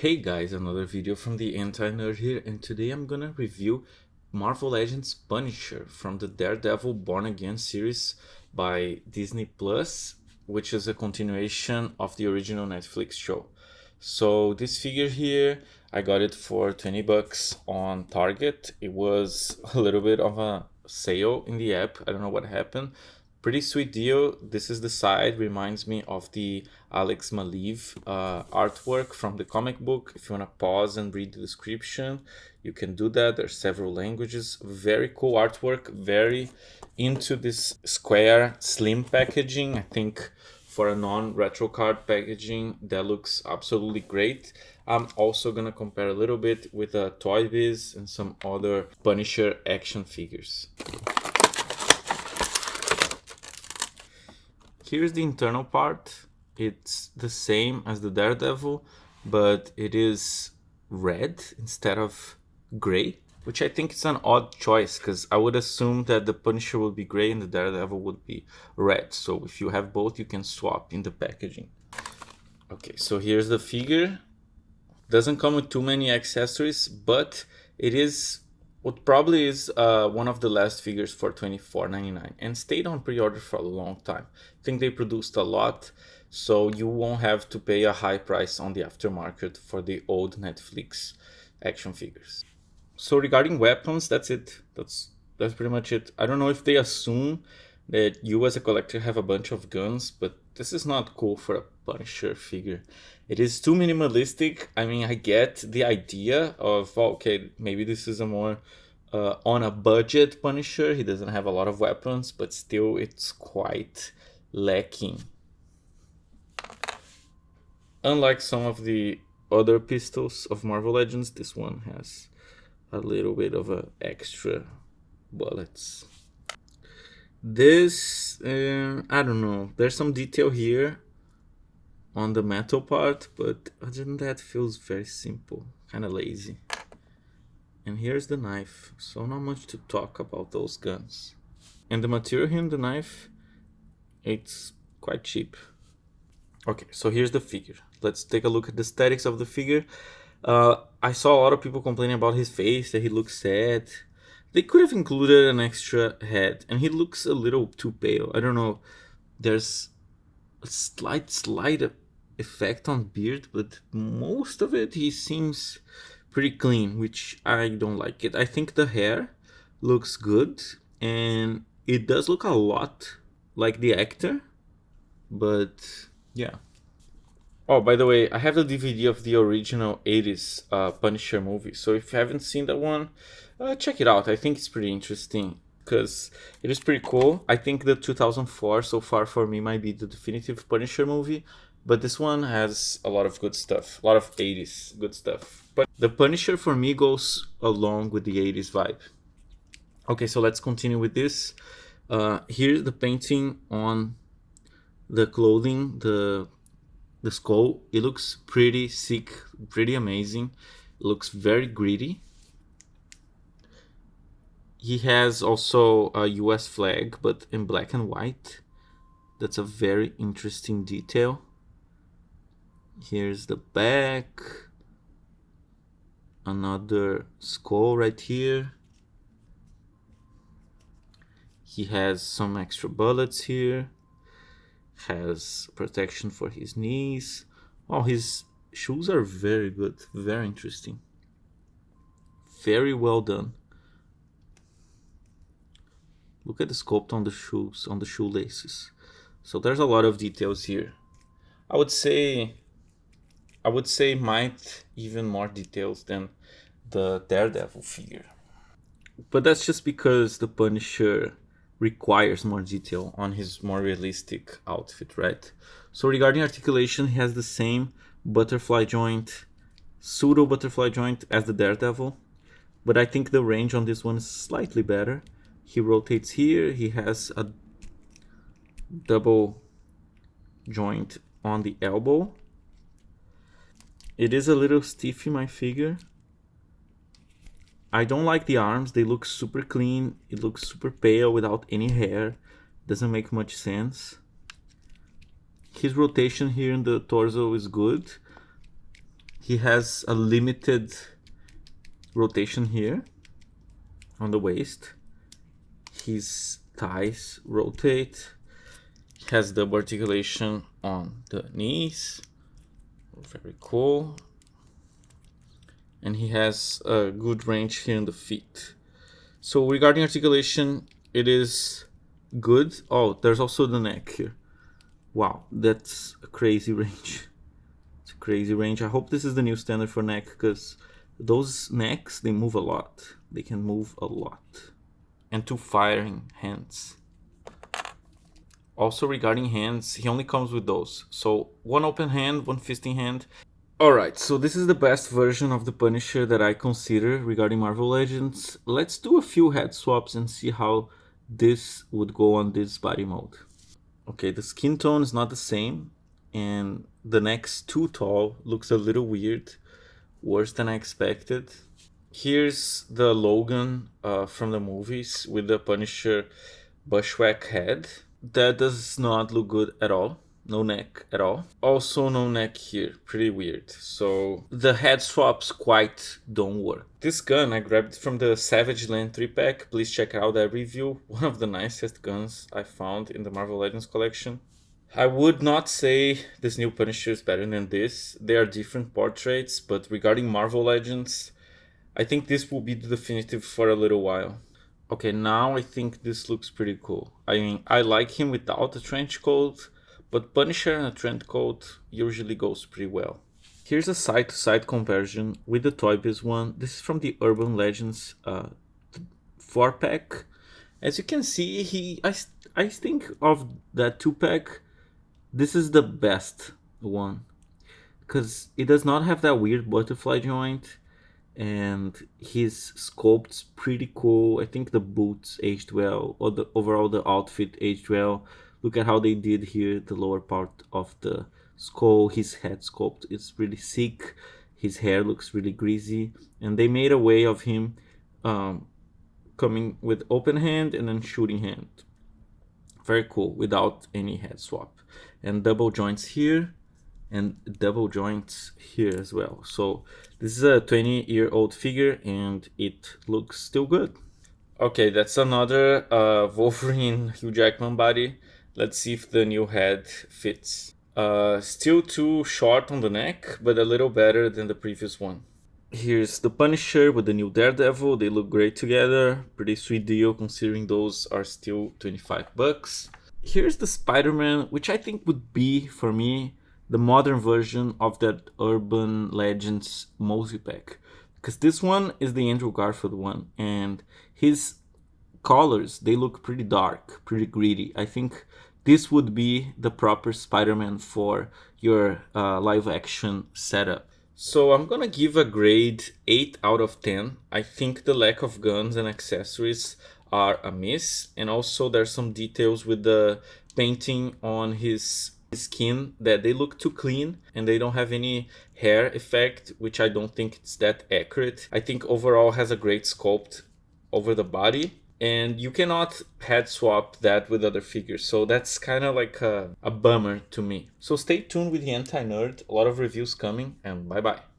Hey guys, another video from the Anti-Nerd here, and today I'm gonna review Marvel Legends Punisher from the Daredevil Born Again series by Disney Plus, which is a continuation of the original Netflix show. So this figure here, I got it for 20 bucks on Target. It was a little bit of a sale in the app. I don't know what happened. Pretty sweet deal. This is the side, reminds me of the Alex Maleev artwork from the comic book. If you want to pause and read the description, you can do that. There's several languages. Very cool artwork. Very into this square slim packaging. I think for a non-retro card packaging, that looks absolutely great. I'm also gonna compare a little bit with Toy Biz and some other Punisher action figures. Here's the internal part. It's the same as the Daredevil, but it is red instead of gray, which I think is an odd choice because I would assume that the Punisher would be gray and the Daredevil would be red. So if you have both, you can swap in the packaging. Okay, so here's the figure. Doesn't come with too many accessories, but it is what probably is one of the last figures for $24.99 and stayed on pre-order for a long time. I think they produced a lot, so you won't have to pay a high price on the aftermarket for the old Netflix action figures. So regarding weapons, that's it. That's pretty much it. I don't know if they assume that you as a collector have a bunch of guns, but this is not cool for a Punisher figure. It is too minimalistic. I mean, I get the idea of, okay, maybe this is a more on a budget Punisher. He doesn't have a lot of weapons, but still it's quite lacking. Unlike some of the other pistols of Marvel Legends, this one has a little bit of extra bullets. This, I don't know, there's some detail here on the metal part, but other than that, feels very simple, kind of lazy. And here's the knife, so not much to talk about those guns. And the material here in the knife, it's quite cheap. Okay, so here's the figure. Let's take a look at the aesthetics of the figure. I saw a lot of people complaining about his face, that he looks sad. They could have included an extra head, and he looks a little too pale. I don't know, there's a slight effect on beard, but most of it he seems pretty clean, which I don't like it. I think the hair looks good, and it does look a lot like the actor, but yeah. Oh, by the way, I have the DVD of the original 80s Punisher movie, so if you haven't seen that one, check it out. I think it's pretty interesting because it is pretty cool. I think the 2004 so far for me might be the definitive Punisher movie, but this one has a lot of good stuff, a lot of 80s good stuff. But the Punisher for me goes along with the 80s vibe. Okay, so let's continue with this. Here's the painting on the clothing, the skull. It looks pretty sick, pretty amazing. It looks very gritty. He has also a US flag, but in black and white. That's a very interesting detail. Here's the back. Another skull right here. He has some extra bullets here. Has protection for his knees. Oh, his shoes are very good, very interesting. Very well done. Look at the sculpt on the shoes, on the shoelaces. So there's a lot of details here. I would say might even more details than the Daredevil figure. But that's just because the Punisher requires more detail on his more realistic outfit, right? So regarding articulation, he has the same butterfly joint, pseudo butterfly joint as the Daredevil, but I think the range on this one is slightly better. He rotates here, he has a double joint on the elbow. It is a little stiff in my figure. I don't like the arms, they look super clean, it looks super pale without any hair. Doesn't make much sense. His rotation here in the torso is good, He has a limited rotation here on the waist. His thighs rotate. He has double articulation on the knees. Very cool. And he has a good range here in the feet. So regarding articulation, it is good. Oh, there's also the neck here. Wow, that's a crazy range. It's a crazy range. I hope this is the new standard for neck, because those necks, they move a lot. They can move a lot. And two firing hands. Also regarding hands, he only comes with those. So one open hand, one fisting hand. Alright, so this is the best version of the Punisher that I consider regarding Marvel Legends. Let's do a few head swaps and see how this would go on this body mode. Okay, the skin tone is not the same, and the neck's too tall, looks a little weird, worse than I expected. Here's the Logan from the movies with the Punisher bushwhack head. That does not look good at all. No neck at all. Also no neck here. Pretty weird. So the head swaps quite don't work. This gun I grabbed from the Savage Land 3-pack. Please check out that review. One of the nicest guns I found in the Marvel Legends collection. I would not say this new Punisher is better than this. They are different portraits, but regarding Marvel Legends, I think this will be the definitive for a little while. Okay, now I think this looks pretty cool. I mean, I like him without the trench coat, but Punisher and a trench coat usually goes pretty well. Here's a side-to-side comparison with the Toy Biz one. This is from the Urban Legends 4-pack. As you can see, I think of that 2-pack, this is the best one. Because it does not have that weird butterfly joint. And his sculpt's pretty cool. I think the boots aged well, or overall the outfit aged well. Look at how they did here the lower part of the skull. His head sculpt is really sick. His hair looks really greasy, and they made a way of him coming with open hand and then shooting hand. Very cool, without any head swap. And double joints here and double joints here as well. So this is a 20-year-old figure and it looks still good. Okay, that's another Wolverine Hugh Jackman body. Let's see if the new head fits. Still too short on the neck, but a little better than the previous one. Here's the Punisher with the new Daredevil. They look great together. Pretty sweet deal considering those are still $25. Here's the Spider-Man, which I think would be, for me, the modern version of that Urban Legends multi-pack. Because this one is the Andrew Garfield one, and his colors, they look pretty dark, pretty gritty. I think this would be the proper Spider-Man for your live action setup. So I'm gonna give a grade 8 out of 10. I think the lack of guns and accessories are a miss, and also there's some details with the painting on his skin that they look too clean and they don't have any hair effect, which I don't think it's that accurate. I think overall has a great sculpt over the body, and you cannot head swap that with other figures, so that's kind of like a bummer to me. So stay tuned with the Anti-Nerd, a lot of reviews coming, and bye bye.